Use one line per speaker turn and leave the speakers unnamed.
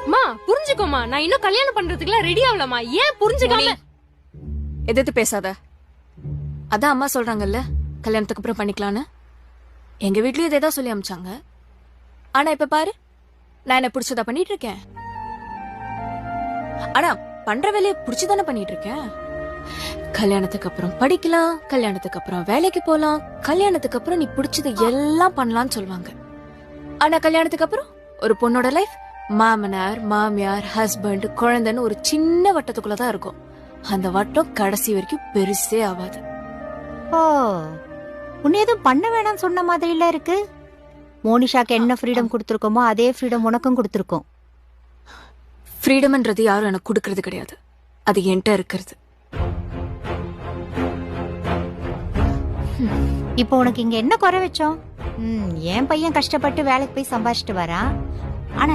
அம்மா புரிஞ்சுக்கோமா, நான் இன்னும் கல்யாணம் பண்றதுக்குலாம் ரெடி ஆகலமா. ஏன் புரிஞ்சுக்காம
எதிர்த்து பேசாத. அதான் அம்மா சொல்றாங்கல்ல கல்யாணத்துக்கு அப்புறம் பண்ணிக்கலான்னு. எங்க வீட்லயும் இதேதான் சொல்லி அமிச்சாங்க. ஆனா இப்ப பாரு, நான் என்ன பிடிச்சதா பண்ணிட்டு இருக்கேன். ஆனா பண்ற வேலையை பிடிச்சுதானே பண்ணிட்டு இருக்கேன். கல்யாணத்துக்கு அப்புறம் படிக்கலாம், கல்யாணத்துக்கு அப்புறம் வேலைக்கு போலாம், கல்யாணத்துக்கு அப்புறம் நீ பிடிச்சது எல்லாம் பண்ணலாம்னு சொல்லுவாங்க. ஆனா கல்யாணத்துக்கு அப்புறம் ஒரு பொண்ணோட லைஃப் மாமனார் மாமியார் ஹஸ்பண்ட் குழந்தைன்னு ஒரு சின்ன வட்டத்துக்குள்ளதான் இருக்கும். அந்த வட்டம் கடைசி வரைக்கும் பெருசே ஆகாது.
ஓ, உன்னை எதுவும் பண்ண வேணாம்னு சொன்ன மாதிரி இல்ல இருக்கு. மோனிஷாக்கு என்ன ஃப்ரீடம் கொடுத்துருக்கோமோ அதே ஃப்ரீடம் உனக்கும் கொடுத்துருக்கோம்.
ஃப்ரீடம்ன்றது யாரும் எனக்கு கொடுக்கறது கிடையாது, அது என்கிட்ட இருக்கிறது.
இப்போ உனக்கு இங்க என்ன குறை வச்சோம்? என் பையன் கஷ்டப்பட்டு வேலைக்கு போய் சம்பாதிச்சுட்டு வரான். ஆனா